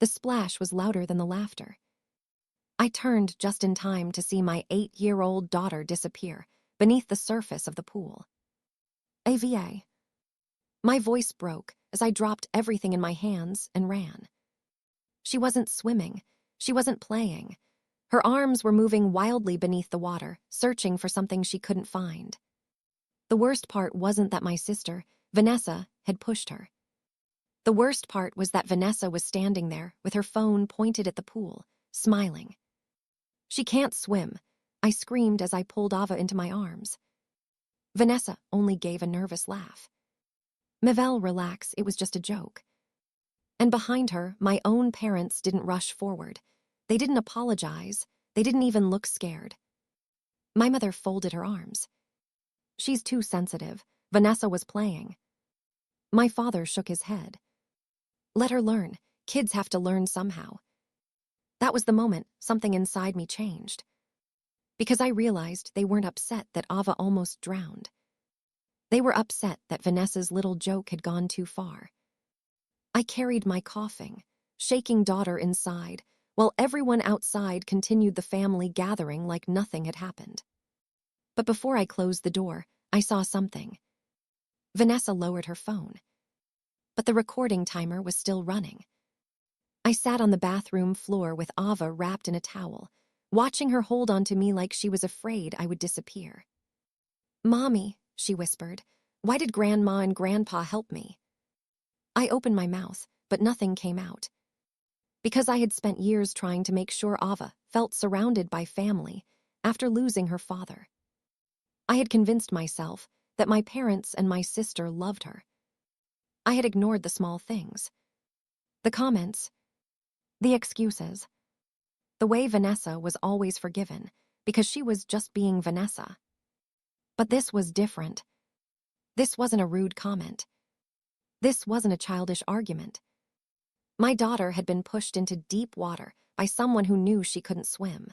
The splash was louder than the laughter. I turned just in time to see my 8-year-old daughter disappear beneath the surface of the pool. AVA. My voice broke as I dropped everything in my hands and ran. She wasn't swimming. She wasn't playing. Her arms were moving wildly beneath the water, searching for something she couldn't find. The worst part wasn't that my sister, Vanessa, had pushed her. The worst part was that Vanessa was standing there with her phone pointed at the pool, smiling. "She can't swim," I screamed as I pulled Ava into my arms. Vanessa only gave a nervous laugh. "Mevelle, relax, it was just a joke." And behind her, my own parents didn't rush forward. They didn't apologize. They didn't even look scared. My mother folded her arms. "She's too sensitive. Vanessa was playing." My father shook his head. "Let her learn. Kids have to learn somehow." That was the moment something inside me changed. Because I realized they weren't upset that Ava almost drowned. They were upset that Vanessa's little joke had gone too far. I carried my coughing, shaking daughter inside, while everyone outside continued the family gathering like nothing had happened. But before I closed the door, I saw something. Vanessa lowered her phone. But the recording timer was still running. I sat on the bathroom floor with Ava wrapped in a towel, watching her hold onto me like she was afraid I would disappear. "Mommy," she whispered, "why did Grandma and Grandpa help me?" I opened my mouth, but nothing came out. Because I had spent years trying to make sure Ava felt surrounded by family after losing her father. I had convinced myself that my parents and my sister loved her. I had ignored the small things. The comments. The excuses. The way Vanessa was always forgiven because she was just being Vanessa. But this was different. This wasn't a rude comment. This wasn't a childish argument. My daughter had been pushed into deep water by someone who knew she couldn't swim.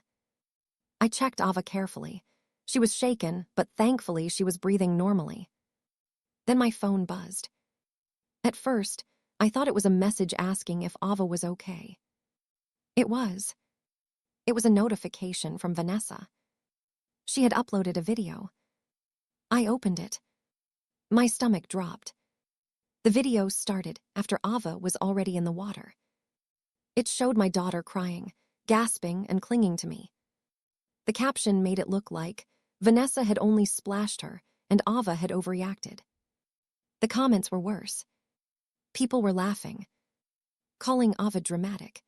I checked Ava carefully. She was shaken, but thankfully she was breathing normally. Then my phone buzzed. At first, I thought it was a message asking if Ava was okay. It was. It was a notification from Vanessa. She had uploaded a video. I opened it. My stomach dropped. The video started after Ava was already in the water. It showed my daughter crying, gasping, and clinging to me. The caption made it look like Vanessa had only splashed her and Ava had overreacted. The comments were worse. People were laughing, calling Ava dramatic,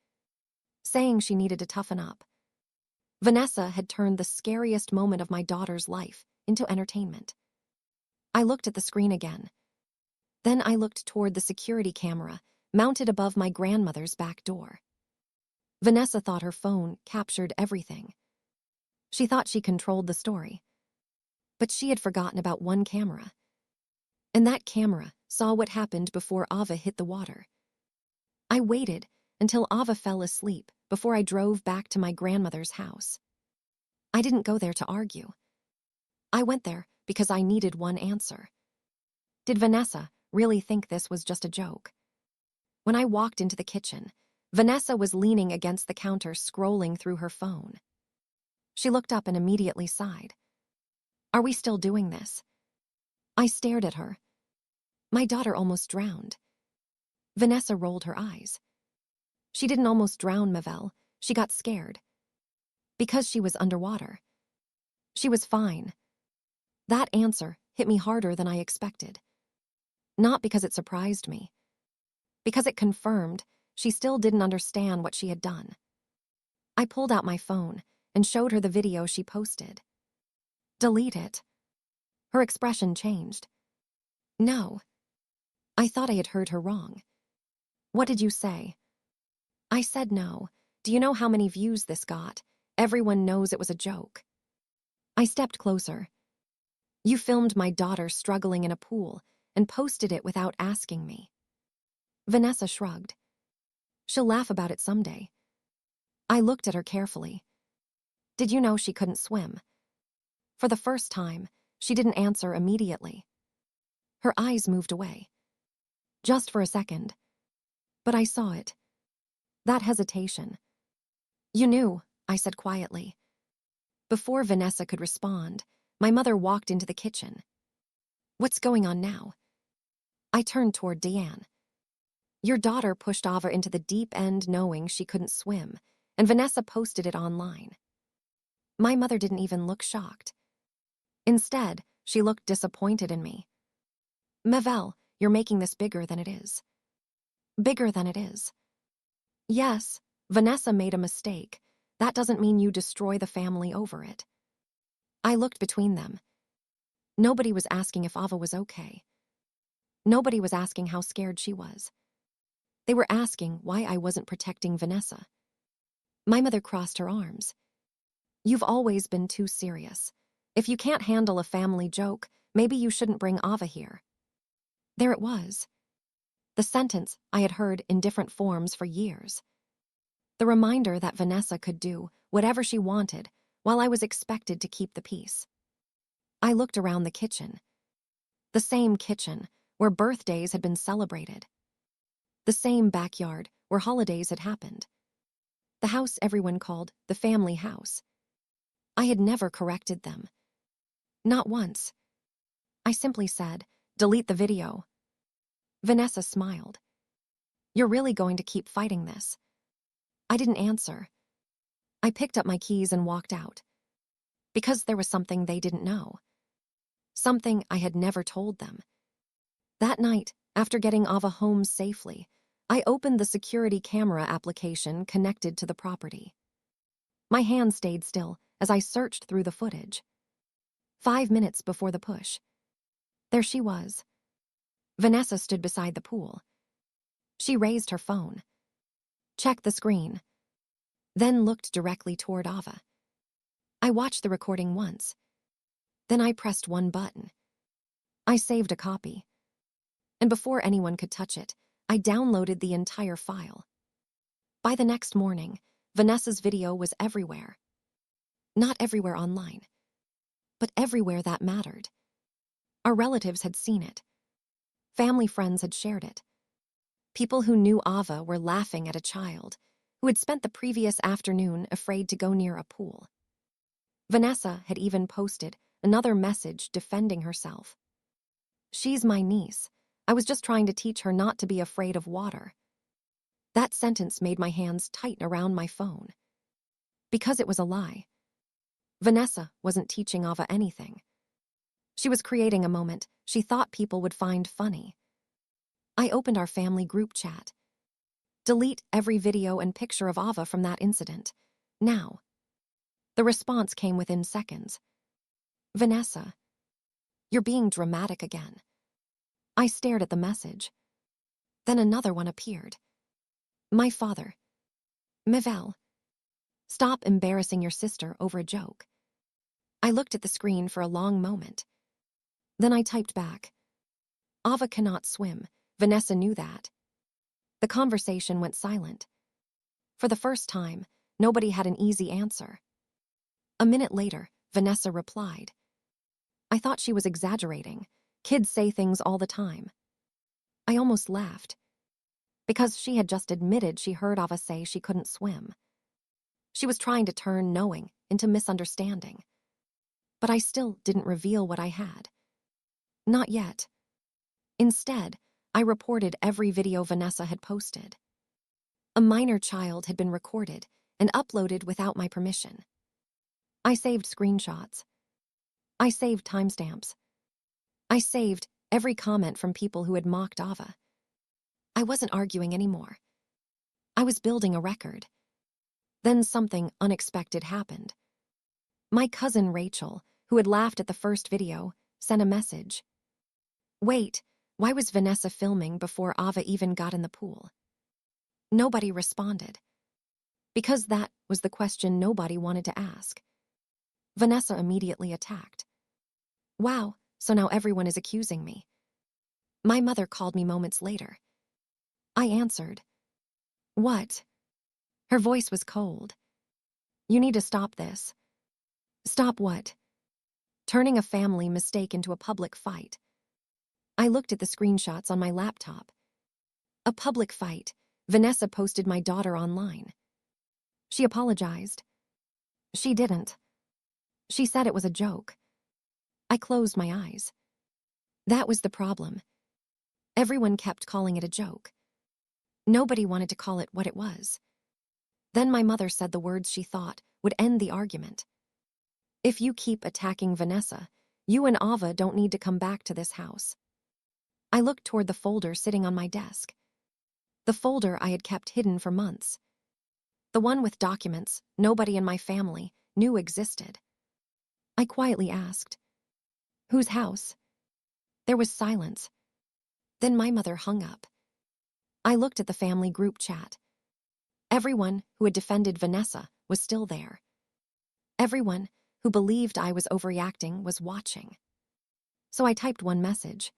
saying she needed to toughen up. Vanessa had turned the scariest moment of my daughter's life into entertainment. I looked at the screen again. Then I looked toward the security camera mounted above my grandmother's back door. Vanessa thought her phone captured everything. She thought she controlled the story. But she had forgotten about one camera. And that camera saw what happened before Ava hit the water. I waited until Ava fell asleep before I drove back to my grandmother's house. I didn't go there to argue. I went there because I needed one answer. Did Vanessa really think this was just a joke? When I walked into the kitchen, Vanessa was leaning against the counter scrolling through her phone. She looked up and immediately sighed. "Are we still doing this?" I stared at her. My daughter almost drowned. Vanessa rolled her eyes. She didn't almost drown, Mevelle. She got scared. Because she was underwater. She was fine. That answer hit me harder than I expected. Not because it surprised me. Because it confirmed she still didn't understand what she had done. I pulled out my phone and showed her the video she posted. "Delete it." Her expression changed. "No." I thought I had heard her wrong. "What did you say?" I said no. "Do you know how many views this got? Everyone knows it was a joke." I stepped closer. "You filmed my daughter struggling in a pool and posted it without asking me." Vanessa shrugged. "She'll laugh about it someday." I looked at her carefully. "Did you know she couldn't swim?" For the first time, she didn't answer immediately. Her eyes moved away. Just for a second. But I saw it. That hesitation. You knew, I said quietly. Before Vanessa could respond, my mother walked into the kitchen. What's going on now? I turned toward Deanne. Your daughter pushed Ava into the deep end knowing she couldn't swim, and Vanessa posted it online. My mother didn't even look shocked. Instead, she looked disappointed in me. Mavel, you're making this bigger than it is. Bigger than it is. Yes, Vanessa made a mistake. That doesn't mean you destroy the family over it. I looked between them. Nobody was asking if Ava was okay. Nobody was asking how scared she was. They were asking why I wasn't protecting Vanessa. My mother crossed her arms. You've always been too serious. If you can't handle a family joke, maybe you shouldn't bring Ava here. There it was. The sentence I had heard in different forms for years. The reminder that Vanessa could do whatever she wanted while I was expected to keep the peace. I looked around the kitchen. The same kitchen where birthdays had been celebrated. The same backyard where holidays had happened. The house everyone called the family house. I had never corrected them. Not once. I simply said, delete the video. Vanessa smiled. You're really going to keep fighting this? I didn't answer. I picked up my keys and walked out. Because there was something they didn't know. Something I had never told them. That night, after getting Ava home safely, I opened the security camera application connected to the property. My hand stayed still as I searched through the footage. 5 minutes before the push. There she was. Vanessa stood beside the pool. She raised her phone. Checked the screen. Then looked directly toward Ava. I watched the recording once. Then I pressed one button. I saved a copy. And before anyone could touch it, I downloaded the entire file. By the next morning, Vanessa's video was everywhere. Not everywhere online, but everywhere that mattered. Our relatives had seen it. Family friends had shared it. People who knew Ava were laughing at a child who had spent the previous afternoon afraid to go near a pool. Vanessa had even posted another message defending herself. She's my niece. I was just trying to teach her not to be afraid of water. That sentence made my hands tighten around my phone. Because it was a lie. Vanessa wasn't teaching Ava anything. She was creating a moment she thought people would find funny. I opened our family group chat. Delete every video and picture of Ava from that incident. Now. The response came within seconds. Vanessa, you're being dramatic again. I stared at the message. Then another one appeared. My father. Mavel. Stop embarrassing your sister over a joke. I looked at the screen for a long moment. Then I typed back. Ava cannot swim. Vanessa knew that. The conversation went silent. For the first time, nobody had an easy answer. A minute later, Vanessa replied. I thought she was exaggerating. Kids say things all the time. I almost laughed. Because she had just admitted she heard Ava say she couldn't swim. She was trying to turn knowing into misunderstanding. But I still didn't reveal what I had. Not yet. Instead, I reported every video Vanessa had posted. A minor child had been recorded and uploaded without my permission. I saved screenshots. I saved timestamps. I saved every comment from people who had mocked Ava. I wasn't arguing anymore. I was building a record. Then something unexpected happened. My cousin Rachel, who had laughed at the first video, sent a message. Wait, why was Vanessa filming before Ava even got in the pool? Nobody responded. Because that was the question nobody wanted to ask. Vanessa immediately attacked. Wow, so now everyone is accusing me. My mother called me moments later. I answered. What? Her voice was cold. You need to stop this. Stop what? Turning a family mistake into a public fight. I looked at the screenshots on my laptop. A public fight, Vanessa posted my daughter online. She apologized. She didn't. She said it was a joke. I closed my eyes. That was the problem. Everyone kept calling it a joke. Nobody wanted to call it what it was. Then my mother said the words she thought would end the argument. If you keep attacking Vanessa, you and Ava don't need to come back to this house. I looked toward the folder sitting on my desk. The folder I had kept hidden for months. The one with documents nobody in my family knew existed. I quietly asked, "Whose house?" There was silence. Then my mother hung up. I looked at the family group chat. Everyone who had defended Vanessa was still there. Everyone who believed I was overreacting was watching. So I typed one message.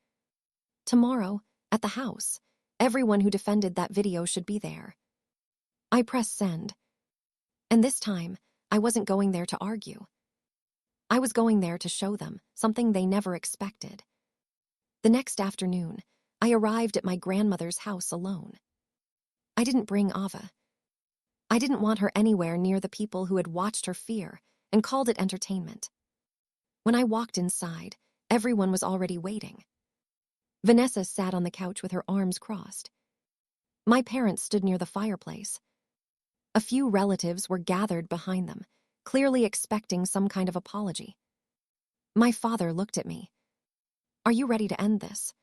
Tomorrow, at the house, everyone who defended that video should be there. I pressed send. And this time, I wasn't going there to argue. I was going there to show them something they never expected. The next afternoon, I arrived at my grandmother's house alone. I didn't bring Ava. I didn't want her anywhere near the people who had watched her fear and called it entertainment. When I walked inside, everyone was already waiting. Vanessa sat on the couch with her arms crossed. My parents stood near the fireplace. A few relatives were gathered behind them, clearly expecting some kind of apology. My father looked at me. "Are you ready to end this?"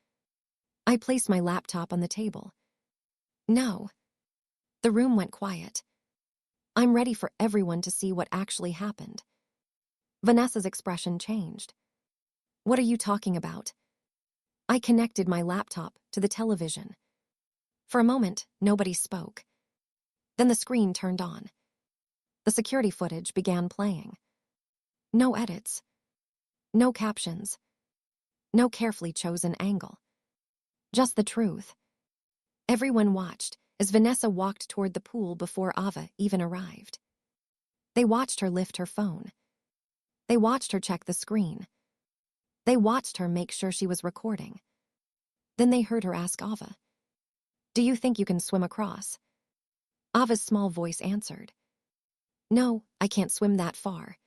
I placed my laptop on the table. No. The room went quiet. I'm ready for everyone to see what actually happened. Vanessa's expression changed. "What are you talking about?" I connected my laptop to the television. For a moment, nobody spoke. Then the screen turned on. The security footage began playing. No edits. No captions. No carefully chosen angle. Just the truth. Everyone watched as Vanessa walked toward the pool before Ava even arrived. They watched her lift her phone. They watched her check the screen. They watched her make sure she was recording. Then they heard her ask Ava, "Do you think you can swim across?" Ava's small voice answered, "No, I can't swim that far."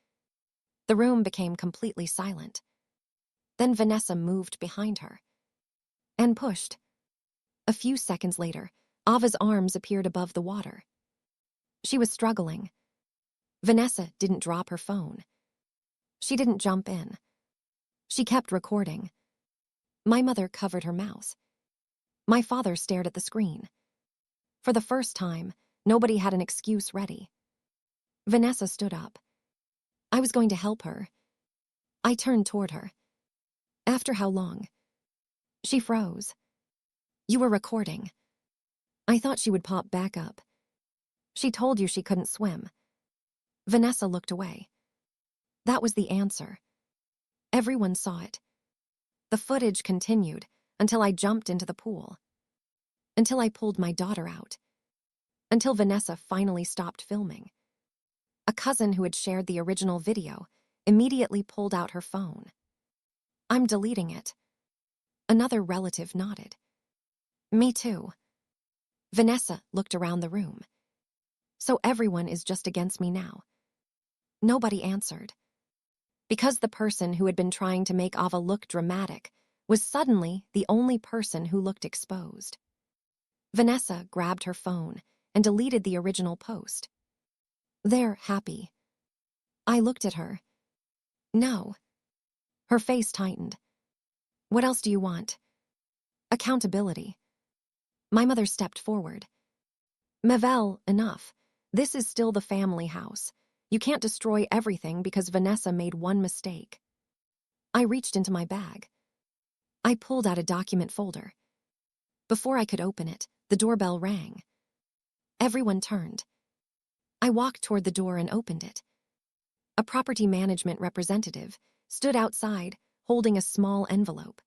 The room became completely silent. Then Vanessa moved behind her and pushed. A few seconds later, Ava's arms appeared above the water. She was struggling. Vanessa didn't drop her phone. She didn't jump in. She kept recording. My mother covered her mouth. My father stared at the screen. For the first time, nobody had an excuse ready. Vanessa stood up. I was going to help her. I turned toward her. "After how long?" She froze. "You were recording." I thought she would pop back up. "She told you she couldn't swim." Vanessa looked away. That was the answer. Everyone saw it. The footage continued until I jumped into the pool. Until I pulled my daughter out. Until Vanessa finally stopped filming. A cousin who had shared the original video immediately pulled out her phone. "I'm deleting it." Another relative nodded. "Me too." Vanessa looked around the room. "So everyone is just against me now?" Nobody answered. Because the person who had been trying to make Ava look dramatic was suddenly the only person who looked exposed. Vanessa grabbed her phone and deleted the original post. "They're happy." I looked at her. "No." Her face tightened. "What else do you want?" "Accountability." My mother stepped forward. "Mavel, enough. This is still the family house. You can't destroy everything because Vanessa made one mistake." I reached into my bag. I pulled out a document folder. Before I could open it, the doorbell rang. Everyone turned. I walked toward the door and opened it. A property management representative stood outside, holding a small envelope.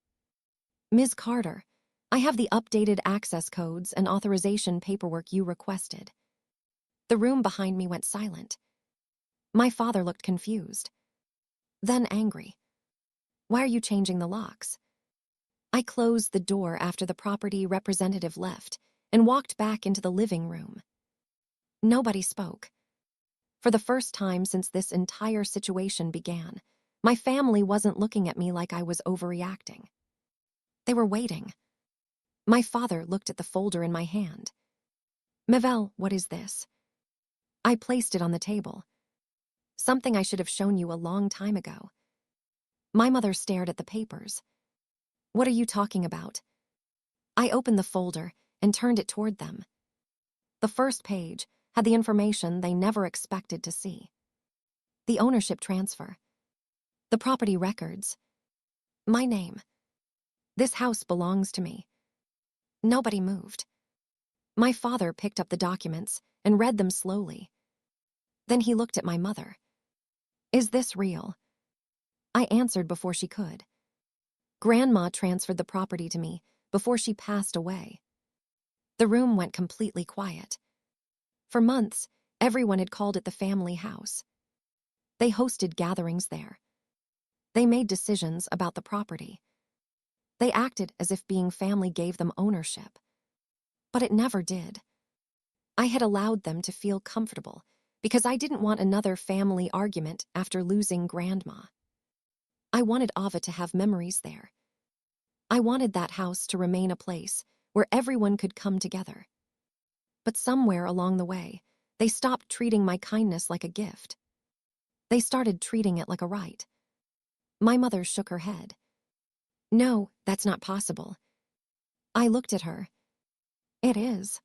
"Ms. Carter, I have the updated access codes and authorization paperwork you requested." The room behind me went silent. My father looked confused, then angry. "Why are you changing the locks?" I closed the door after the property representative left and walked back into the living room. Nobody spoke. For the first time since this entire situation began, my family wasn't looking at me like I was overreacting. They were waiting. My father looked at the folder in my hand. "Mevelle, what is this?" I placed it on the table. "Something I should have shown you a long time ago." My mother stared at the papers. "What are you talking about?" I opened the folder and turned it toward them. The first page had the information they never expected to see. The ownership transfer. The property records. My name. "This house belongs to me." Nobody moved. My father picked up the documents and read them slowly. Then he looked at my mother. "Is this real?" I answered before she could. "Grandma transferred the property to me before she passed away." The room went completely quiet. For months, everyone had called it the family house. They hosted gatherings there. They made decisions about the property. They acted as if being family gave them ownership. But it never did. I had allowed them to feel comfortable because I didn't want another family argument after losing Grandma. I wanted Ava to have memories there. I wanted that house to remain a place where everyone could come together. But somewhere along the way, they stopped treating my kindness like a gift. They started treating it like a right. My mother shook her head. "No, that's not possible." I looked at her. "It is."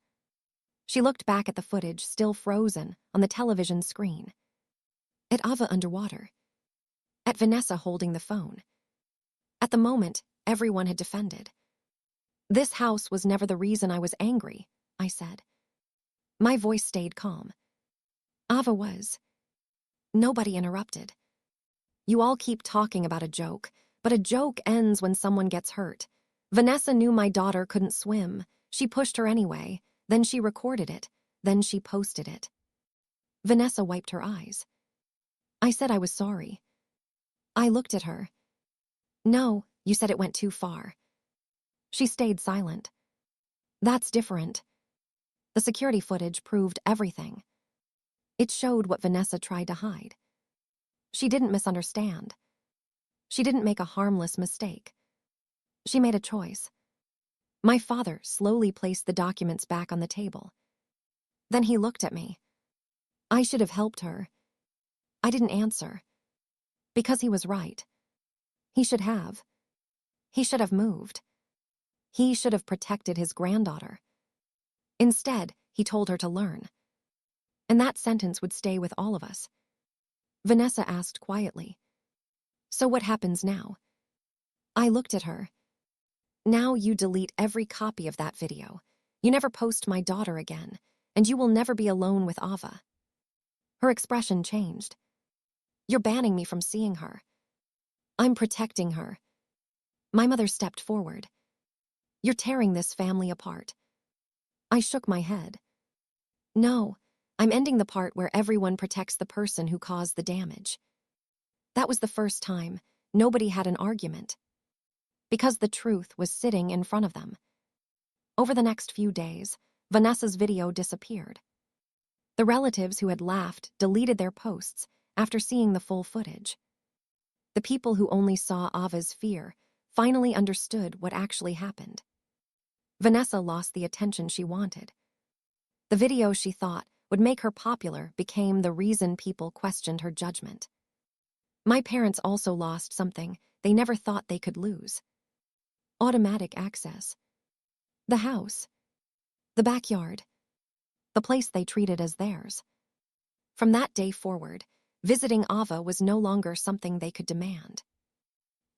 She looked back at the footage still frozen on the television screen. At Ava underwater. At Vanessa holding the phone. At the moment, everyone had defended. "This house was never the reason I was angry," I said. My voice stayed calm. "Ava was." Nobody interrupted. "You all keep talking about a joke, but a joke ends when someone gets hurt. Vanessa knew my daughter couldn't swim. She pushed her anyway. Then she recorded it. Then she posted it." Vanessa wiped her eyes. I said I was sorry. I looked at her. "No, you said it went too far." She stayed silent. "That's different." The security footage proved everything. It showed what Vanessa tried to hide. She didn't misunderstand. She didn't make a harmless mistake. She made a choice. My father slowly placed the documents back on the table. Then he looked at me. I should have helped her. I didn't answer. Because he was right. He should have. He should have moved. He should have protected his granddaughter. Instead, he told her to learn. And that sentence would stay with all of us. Vanessa asked quietly, "So what happens now?" I looked at her. "Now you delete every copy of that video. You never post my daughter again, and you will never be alone with Ava." Her expression changed. "You're banning me from seeing her." "I'm protecting her." My mother stepped forward. "You're tearing this family apart." I shook my head. "No, I'm ending the part where everyone protects the person who caused the damage." That was the first time nobody had an argument. Because the truth was sitting in front of them. Over the next few days, Vanessa's video disappeared. The relatives who had laughed deleted their posts after seeing the full footage. The people who only saw Ava's fear finally understood what actually happened. Vanessa lost the attention she wanted. The video she thought would make her popular became the reason people questioned her judgment. My parents also lost something they never thought they could lose. Automatic access. The house. The backyard. The place they treated as theirs. From that day forward, visiting Ava was no longer something they could demand.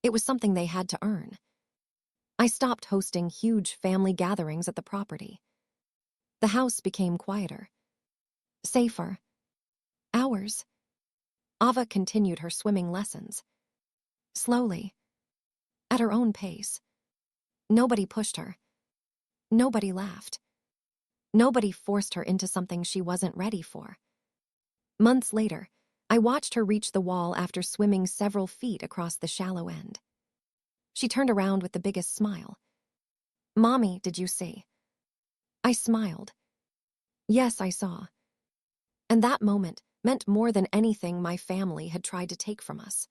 It was something they had to earn. I stopped hosting huge family gatherings at the property. The house became quieter. Safer. Ours. Ava continued her swimming lessons. Slowly. At her own pace. Nobody pushed her. Nobody laughed. Nobody forced her into something she wasn't ready for. Months later, I watched her reach the wall after swimming several feet across the shallow end. She turned around with the biggest smile. "Mommy, did you see?" I smiled. Yes, I saw. And that moment meant more than anything my family had tried to take from us.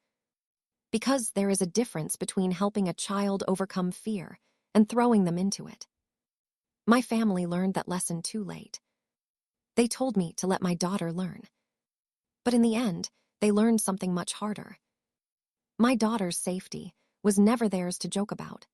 Because there is a difference between helping a child overcome fear and throwing them into it. My family learned that lesson too late. They told me to let my daughter learn. But in the end, they learned something much harder. My daughter's safety was never theirs to joke about.